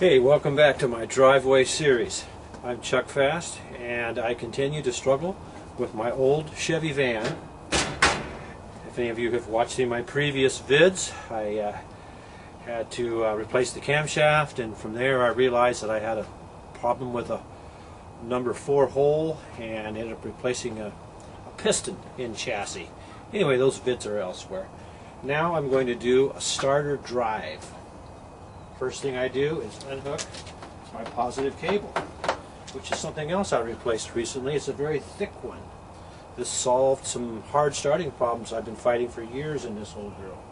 Hey, welcome back to my driveway series. I'm Chuck Fasst, and I continue to struggle with my old Chevy van. If any of you have watched any of my previous vids, I had to replace the camshaft, and from there I realized that I had a problem with a number 4 hole and ended up replacing a piston in chassis. Anyway, those vids are elsewhere. Now I'm going to do a starter drive. First thing I do is unhook my positive cable, which is something else I replaced recently. It's a very thick one. This solved some hard starting problems I've been fighting for years in this old girl.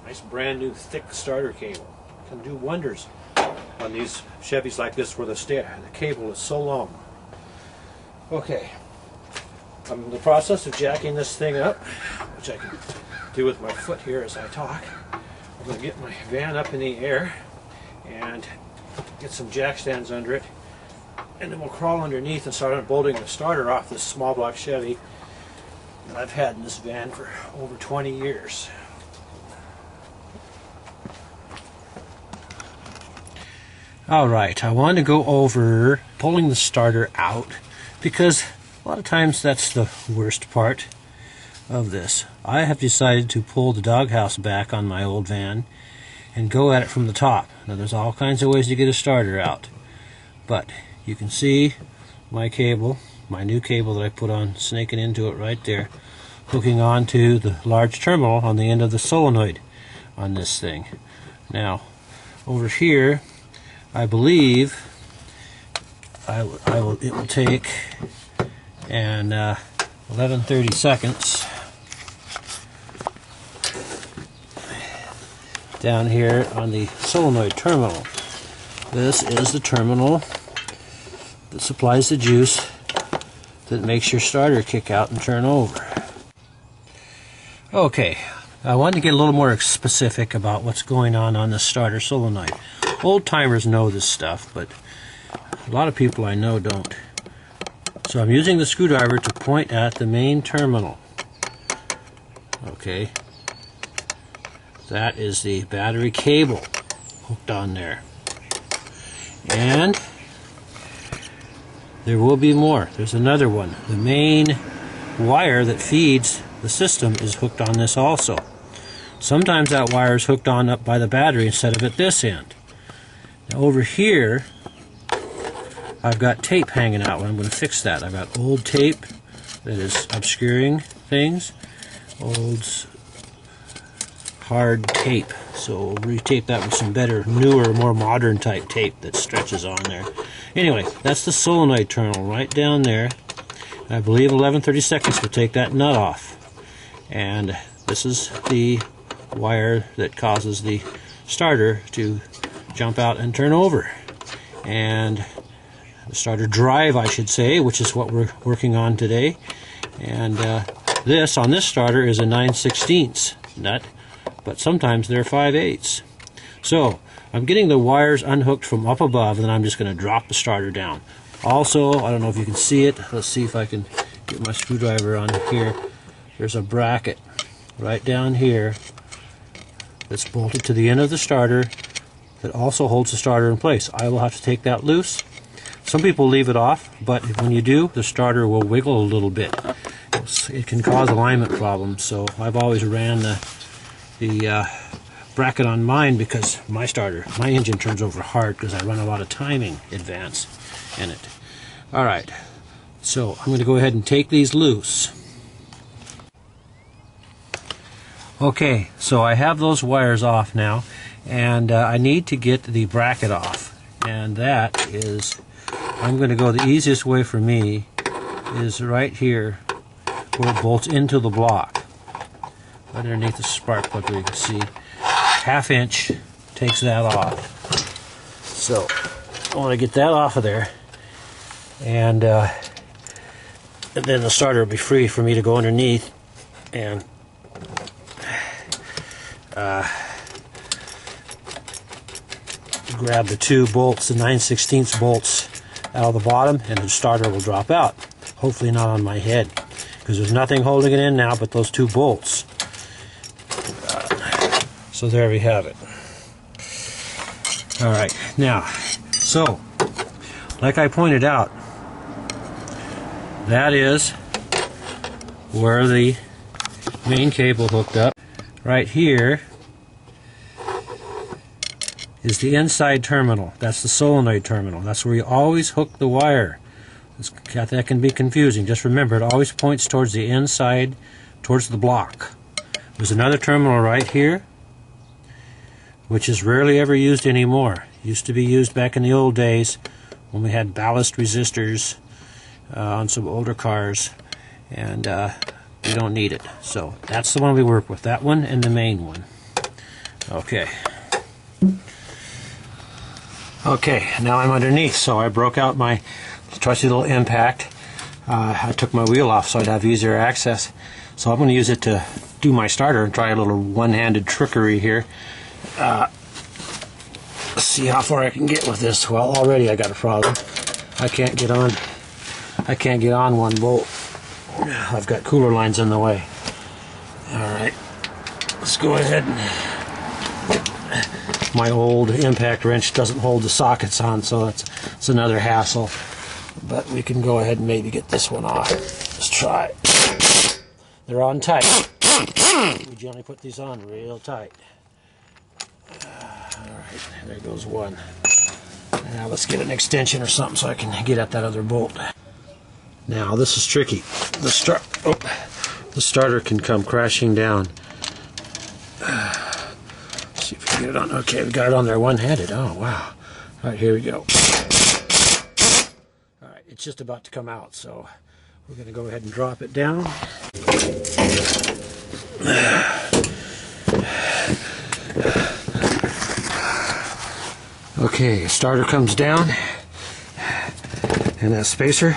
Nice brand new thick starter cable. Can do wonders on these Chevys like this where the cable is so long. Okay, I'm in the process of jacking this thing up, which I can do with my foot here as I talk. I'm going to get my van up in the air and get some jack stands under it, and then we'll crawl underneath and start unbolting the starter off this small block Chevy that I've had in this van for over 20 years. Alright, I want to go over pulling the starter out because a lot of times that's the worst part of this. I have decided to pull the doghouse back on my old van and go at it from the top. Now there's all kinds of ways to get a starter out, but you can see my cable, my new cable that I put on, snaking into it right there, hooking onto the large terminal on the end of the solenoid on this thing. Now over here, I believe it will take 11-30 seconds down here on the solenoid terminal. This is the terminal that supplies the juice that makes your starter kick out and turn over. Okay, I wanted to get a little more specific about what's going on the starter solenoid. Old timers know this stuff, but a lot of people I know don't. So I'm using the screwdriver to point at the main terminal. Okay. That is the battery cable hooked on there. And there will be more. There's another one. The main wire that feeds the system is hooked on this also. Sometimes that wire is hooked on up by the battery instead of at this end. Now over here, I've got tape hanging out. I'm going to fix that. I've got old tape that is obscuring things. Old hard tape, so we'll retape that with some better, newer, more modern type tape that stretches on there. Anyway, that's the solenoid terminal right down there. I believe 11-30 seconds will take that nut off, and this is the wire that causes the starter to jump out and turn over, and the starter drive, I should say, which is what we're working on today. And this on this starter is a 9/16 nut, but sometimes they're 5/8. So I'm getting the wires unhooked from up above, and then I'm just going to drop the starter down. Also, I don't know if you can see it. Let's see if I can get my screwdriver on here. There's a bracket right down here that's bolted to the end of the starter that also holds the starter in place. I will have to take that loose. Some people leave it off, but when you do, the starter will wiggle a little bit. It can cause alignment problems, so I've always ran the bracket on mine because my engine turns over hard because I run a lot of timing advance in it. Alright, so I'm going to go ahead and take these loose. Okay, so I have those wires off now, and I need to get the bracket off, and that is, I'm going to go, the easiest way for me is right here where it bolts into the block. Right underneath the spark plug where you can see. 1/2 inch takes that off. So I want to get that off of there, and then the starter will be free for me to go underneath and grab the 2 bolts, the 9/16 bolts out of the bottom, and the starter will drop out. Hopefully not on my head, because there's nothing holding it in now but those 2 bolts. So there we have it. Alright, now, so, like I pointed out, that is where the main cable hooked up. Right here is the inside terminal. That's the solenoid terminal. That's where you always hook the wire. That can be confusing. Just remember, it always points towards the inside, towards the block. There's another terminal right here, which is rarely ever used anymore. Used to be used back in the old days when we had ballast resistors on some older cars, and we don't need it. So that's the one we work with, that one and the main one. Okay. Okay, now I'm underneath, so I broke out my trusty little impact. I took my wheel off so I'd have easier access. So I'm going to use it to do my starter and try a little one-handed trickery here. Let's see how far I can get with this. Well, already I got a problem. I can't get on one bolt. I've got cooler lines in the way. Alright, let's go ahead and... My old impact wrench doesn't hold the sockets on, so it's another hassle. But we can go ahead and maybe get this one off. Let's try. They're on tight. We generally put these on real tight. Alright, there goes one. Now let's get an extension or something so I can get at that other bolt. Now this is tricky. The starter can come crashing down. Let's see if we can get it on. Okay, we got it on there one-handed. Oh wow. Alright, here we go. Alright, it's just about to come out, so we're going to go ahead and drop it down. Okay, starter comes down, and that spacer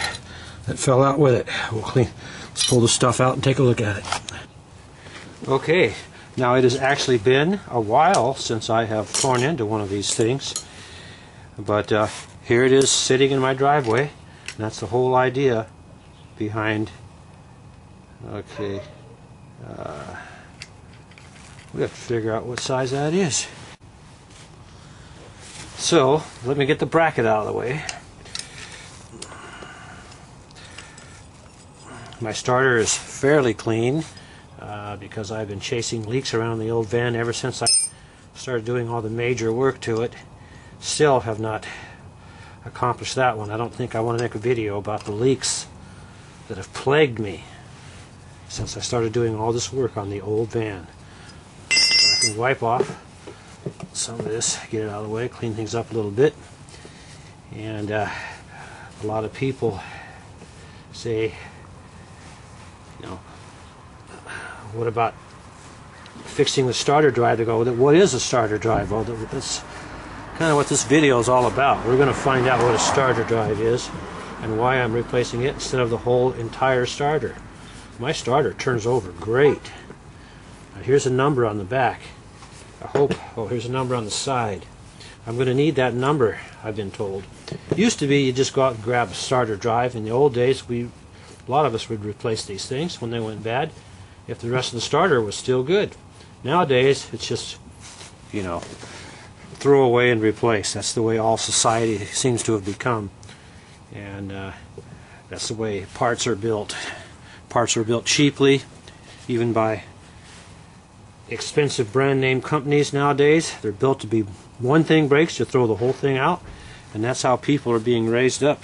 that fell out with it. Let's pull the stuff out and take a look at it. Okay, now it has actually been a while since I have torn into one of these things, but here it is sitting in my driveway, and that's the whole idea behind. Okay, we have to figure out what size that is. So let me get the bracket out of the way. My starter is fairly clean because I've been chasing leaks around the old van ever since I started doing all the major work to it. Still have not accomplished that one. I don't think I want to make a video about the leaks that have plagued me since I started doing all this work on the old van. So I can wipe off some of this, get it out of the way, clean things up a little bit. And a lot of people say, you know, what about fixing the starter drive? They go, what is a starter drive? Well, that's kind of what this video is all about. We're going to find out what a starter drive is and why I'm replacing it instead of the whole entire starter. My starter turns over great. Now, here's a number on the back. Here's a number on the side. I'm going to need that number, I've been told. It used to be you just go out and grab a starter drive. In the old days, a lot of us would replace these things when they went bad if the rest of the starter was still good. Nowadays, it's just, you know, throw away and replace. That's the way all society seems to have become. And that's the way parts are built. Parts are built cheaply, even by expensive brand name companies nowadays. They're built to be one thing breaks, you throw the whole thing out, and that's how people are being raised up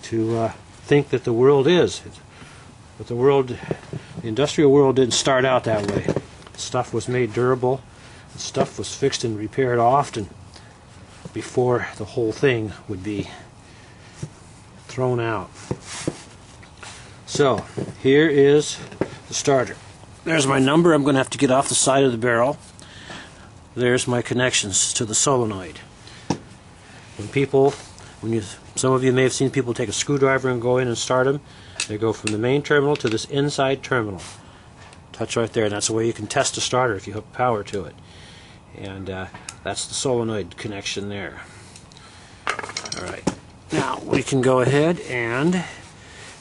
to think that the world is. But the industrial world didn't start out that way. Stuff was made durable, and stuff was fixed and repaired often before the whole thing would be thrown out. So here is the starter. There's my number. I'm going to have to get off the side of the barrel. There's my connections to the solenoid. Some of you may have seen people take a screwdriver and go in and start them. They go from the main terminal to this inside terminal. Touch right there, and that's the way you can test a starter if you hook power to it. And that's the solenoid connection there. Alright, now we can go ahead and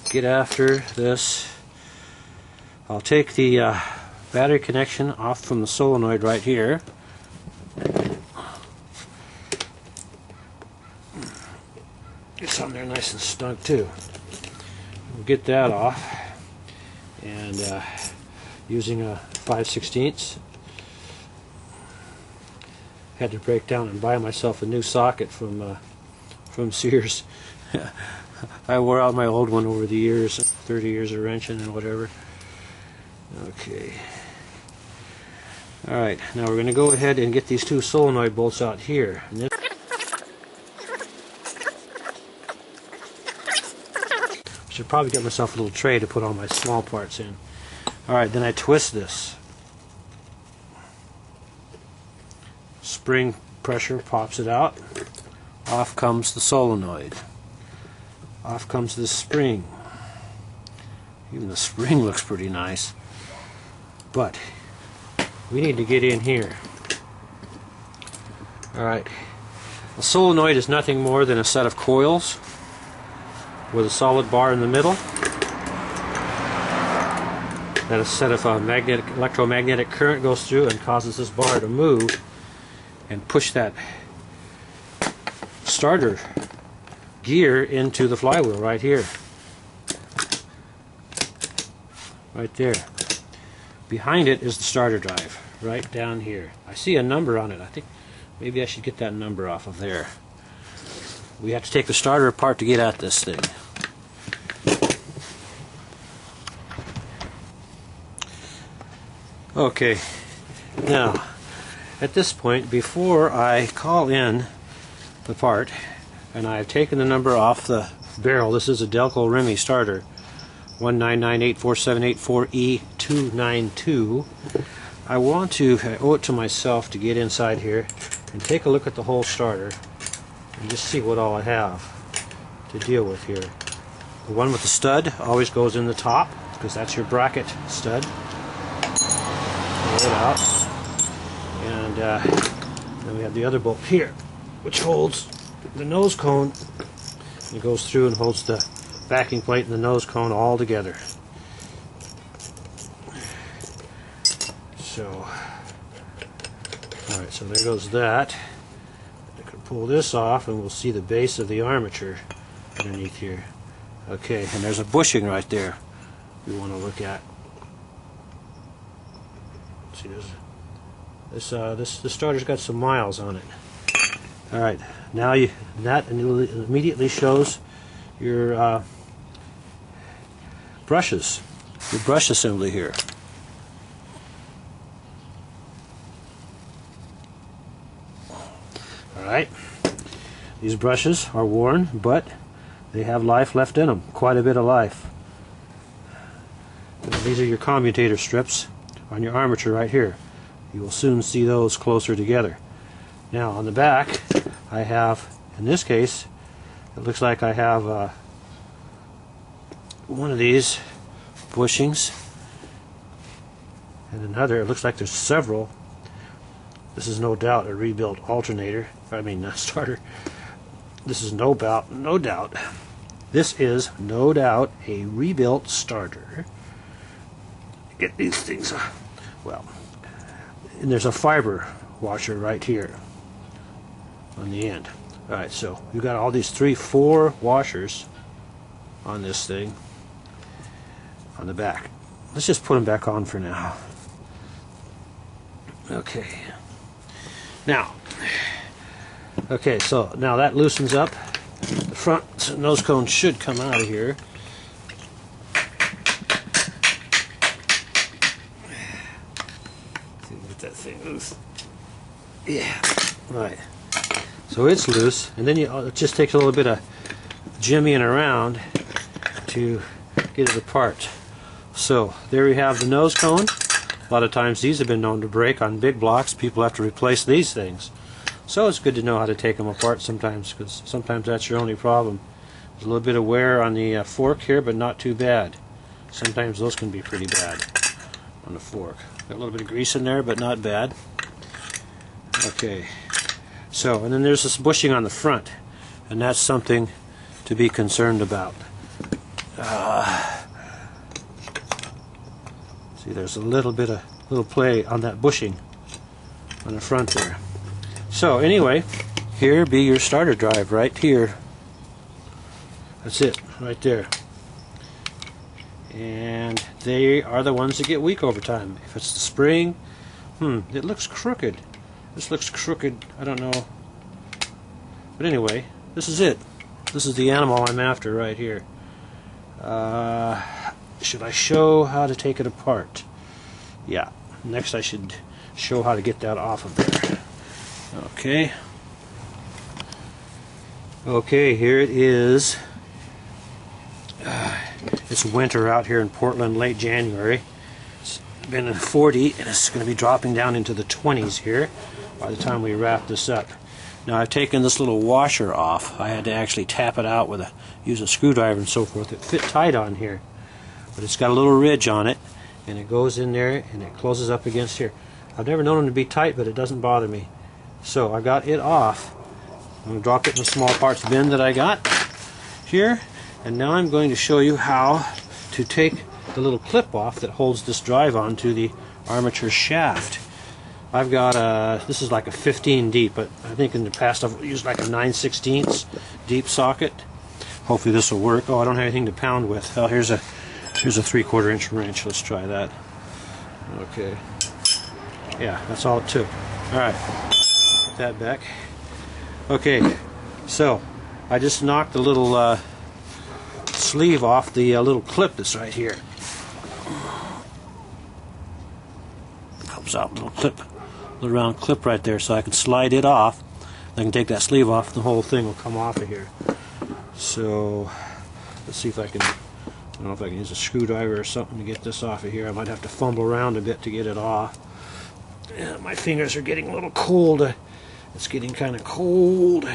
get after this. I'll take the battery connection off from the solenoid right here. It's on there nice and snug too. We'll get that off, and using a 5/16, had to break down and buy myself a new socket from Sears. I wore out my old one over the years, 30 years of wrenching and whatever. Okay. Alright, now we're going to go ahead and get these two solenoid bolts out here. And this should probably get myself a little tray to put all my small parts in. Alright, then I twist this. Spring pressure pops it out. Off comes the solenoid. Off comes the spring. Even the spring looks pretty nice. But we need to get in here. Alright. A solenoid is nothing more than a set of coils with a solid bar in the middle. That a set of electromagnetic current goes through and causes this bar to move and push that starter gear into the flywheel right here. Right there. Behind it is the starter drive, right down here. I see a number on it. I think maybe I should get that number off of there. We have to take the starter apart to get at this thing. Okay, now at this point, before I call in the part, and I've taken the number off the barrel, this is a Delco Remy starter, 199847884E292. I owe it to myself to get inside here and take a look at the whole starter and just see what all I have to deal with here. The one with the stud always goes in the top because that's your bracket stud. Pull it out. And then we have the other bolt here, which holds the nose cone. It goes through and holds the backing plate and the nose cone all together. So, alright, so there goes that. I can pull this off and we'll see the base of the armature underneath here. Okay, and there's a bushing right there we want to look at. See, this starter's got some miles on it. Alright, now that immediately shows your brushes, your brush assembly here. Alright, these brushes are worn, but they have life left in them, quite a bit of life. These are your commutator strips on your armature right here. You will soon see those closer together. Now on the back I have, in this case, it looks like I have one of these bushings and another. It looks like there's several. This is no doubt a rebuilt alternator. Starter. This is no doubt. This is no doubt a rebuilt starter. Get these things. Well, and there's a fiber washer right here on the end. Alright, so we've got all these 4 washers on this thing on the back. Let's just put them back on for now. Okay. So now that loosens up. The front nose cone should come out of here. Get that thing loose. Yeah. Right. So it's loose, and then it just takes a little bit of jimmying around to get it apart. So there we have the nose cone. A lot of times these have been known to break on big blocks. People have to replace these things. So it's good to know how to take them apart sometimes, because sometimes that's your only problem. There's a little bit of wear on the fork here, but not too bad. Sometimes those can be pretty bad on the fork. Got a little bit of grease in there, but not bad. Okay. So, and then there's this bushing on the front, and that's something to be concerned about. See, there's a little play on that bushing on the front there. So anyway, here be your starter drive right here. That's it, right there. And they are the ones that get weak over time. If it's the spring, it looks crooked. This looks crooked, I don't know. But anyway, this is it. This is the animal I'm after right here. Should I show how to take it apart? Yeah, next I should show how to get that off of there. Okay. Okay, here it is. It's winter out here in Portland, late January. It's been in 40 and it's going to be dropping down into the 20s here by the time we wrap this up. Now I've taken this little washer off. I had to actually tap it out with use a screwdriver and so forth. It fit tight on here, but it's got a little ridge on it, and it goes in there and it closes up against here. I've never known them to be tight, but it doesn't bother me. So I got it off. I'm going to drop it in the small parts bin that I got here, and now I'm going to show you how to take the little clip off that holds this drive on to the armature shaft. I've got this is like a 15 deep, but I think in the past I've used like a 9/16 deep socket. Hopefully this will work. Oh, I don't have anything to pound with. Oh, here's a 3/4 inch wrench. Let's try that. Okay. Yeah, that's all it took. Alright, put that back. Okay, so I just knocked the little sleeve off the little clip that's right here. Comes out, little clip, little round clip right there, so I can slide it off. I can take that sleeve off, and the whole thing will come off of here. So let's see if I can. I don't know if I can use a screwdriver or something to get this off of here. I might have to fumble around a bit to get it off. Yeah, my fingers are getting a little cold. It's getting kind of cold.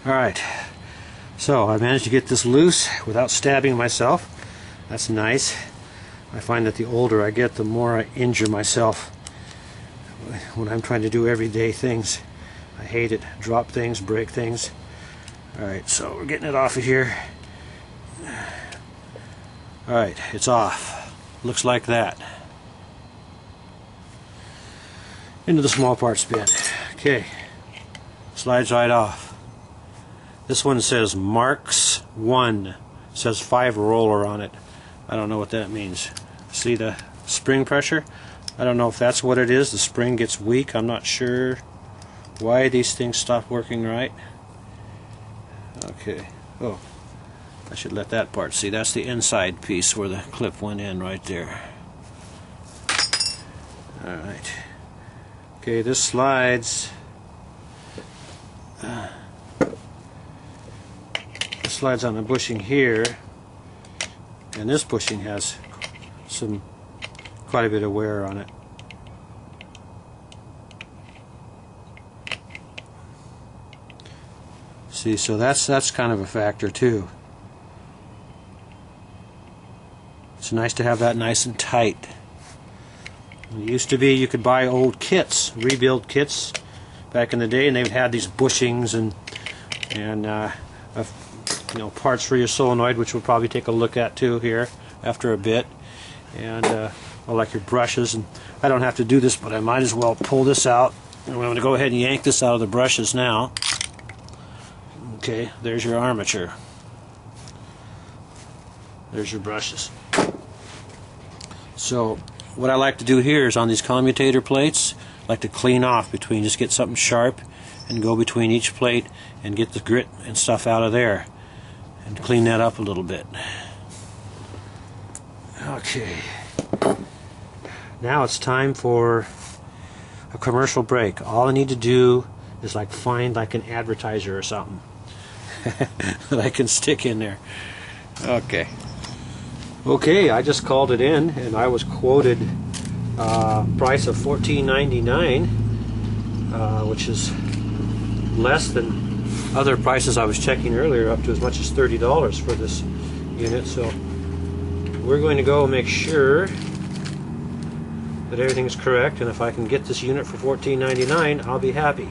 Alright, so I managed to get this loose without stabbing myself. That's nice. I find that the older I get, the more I injure myself when I'm trying to do everyday things. I hate it. Drop things, break things. Alright, so we're getting it off of here. Alright, it's off. Looks like that. Into the small parts bin. Okay, slides right off. This one says Marks 1. It says 5 roller on it. I don't know what that means. See the spring pressure? I don't know if that's what it is. The spring gets weak. I'm not sure why these things stop working right. Okay. Oh, I should let that part see. That's the inside piece where the clip went in right there. Alright. Okay, this slides. Slides on the bushing here, and this bushing has quite a bit of wear on it. See, so that's kind of a factor too. It's nice to have that nice and tight. It used to be you could buy old kits, rebuild kits back in the day, and they would have these bushings and you know, parts for your solenoid, which we'll probably take a look at too here after a bit, and I like your brushes. And I don't have to do this, but I might as well pull this out. And I'm going to go ahead and yank this out of the brushes now. Okay, there's your armature. There's your brushes. So what I like to do here is on these commutator plates, I like to clean off between, just get something sharp and go between each plate and get the grit and stuff out of there and clean that up a little bit. Okay, now it's time for a commercial break. All I need to do is like find like an advertiser or something that I can stick in there. Okay. Okay, I just called it in and I was quoted price of $14.99, which is less than other prices I was checking earlier, up to as much as $30 for this unit. So we're going to go make sure that everything's correct, and if I can get this unit for $14.99, I'll be happy.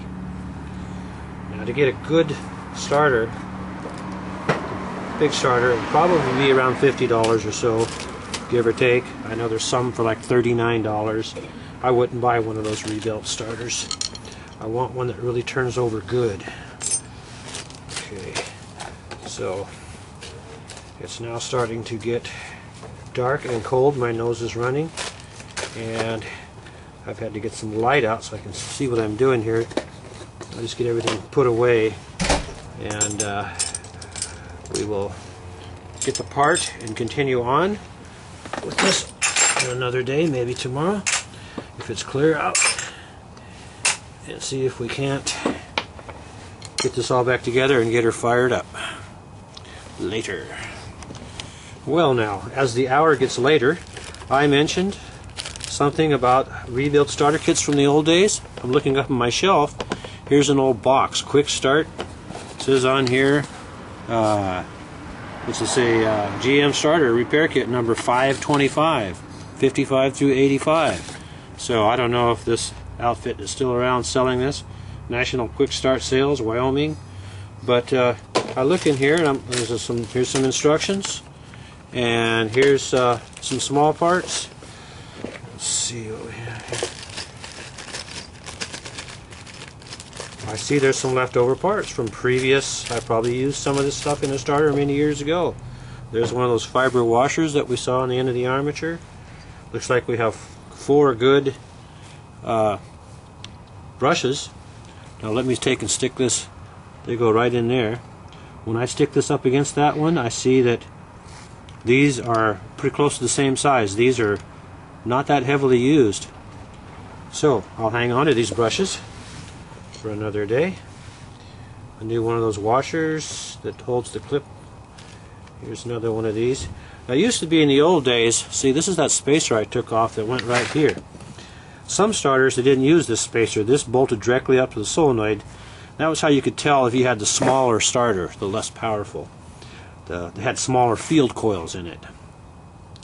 Now, to get a good starter, big starter, it'd probably be around $50 or so, give or take. I know there's some for like $39. I wouldn't buy one of those rebuilt starters. I want one that really turns over good. Okay, so it's now starting to get dark and cold. My nose is running, and I've had to get some light out so I can see what I'm doing here. I'll just get everything put away, and we will get the part and continue on with this another day, maybe tomorrow, if it's clear out, and see if we can't get this all back together and get her fired up later. Well, now, as the hour gets later, I mentioned something about rebuilt starter kits from the old days. I'm looking up on my shelf. Here's an old box, quick start. It says on here, this is a GM starter repair kit number 525, 55 through 85. So I don't know if this outfit is still around selling this. National Quick Start Sales, Wyoming. But I look in here, and here's some instructions, and here's some small parts. Let's see what we have here. I see there's some leftover parts from previous. I probably used some of this stuff in a starter many years ago. There's one of those fiber washers that we saw on the end of the armature. Looks like we have 4 good brushes. Now let me take and stick this. They go right in there. When I stick this up against that one, I see that these are pretty close to the same size. These are not that heavily used. So I'll hang on to these brushes for another day. A new one of those washers that holds the clip. Here's another one of these. Now, it used to be in the old days, see, this is that spacer I took off that went right here. Some starters, they didn't use this spacer. This bolted directly up to the solenoid. That was how you could tell if you had the smaller starter, the less powerful. They had smaller field coils in it.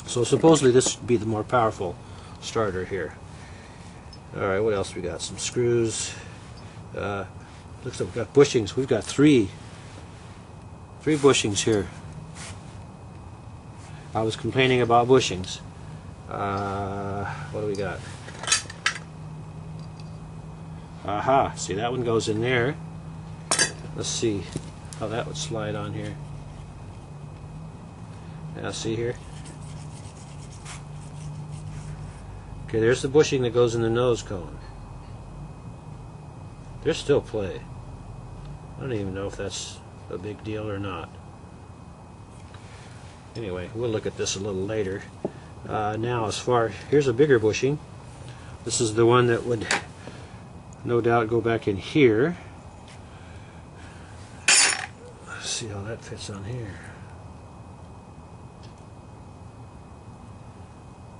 So supposedly this would be the more powerful starter here. Alright, what else we got? Some screws. Looks like we've got bushings. We've got three bushings here. I was complaining about bushings. What do we got? Aha, see, that one goes in there. Let's see how that would slide on here. Now see here. Okay, there's the bushing that goes in the nose cone. There's still play. I don't even know if that's a big deal or not. Anyway, we'll look at this a little later. Now, here's a bigger bushing. This is the one that would no doubt go back in here. Let's see how that fits on here.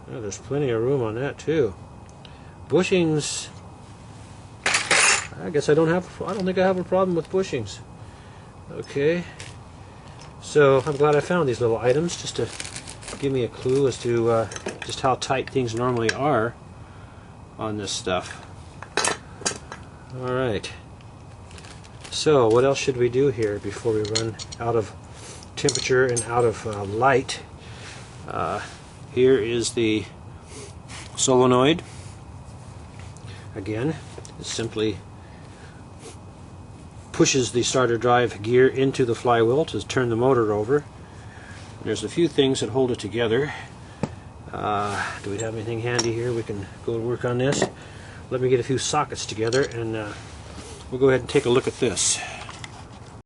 Oh, there's plenty of room on that too. Bushings, I guess I don't think I have a problem with bushings. Okay, so I'm glad I found these little items just to give me a clue as to just how tight things normally are on this stuff. Alright, so what else should we do here before we run out of temperature and out of light? Here is the solenoid. Again, it simply pushes the starter drive gear into the flywheel to turn the motor over. There's a few things that hold it together. Do we have anything handy here? We can go to work on this. Let me get a few sockets together, and we'll go ahead and take a look at this.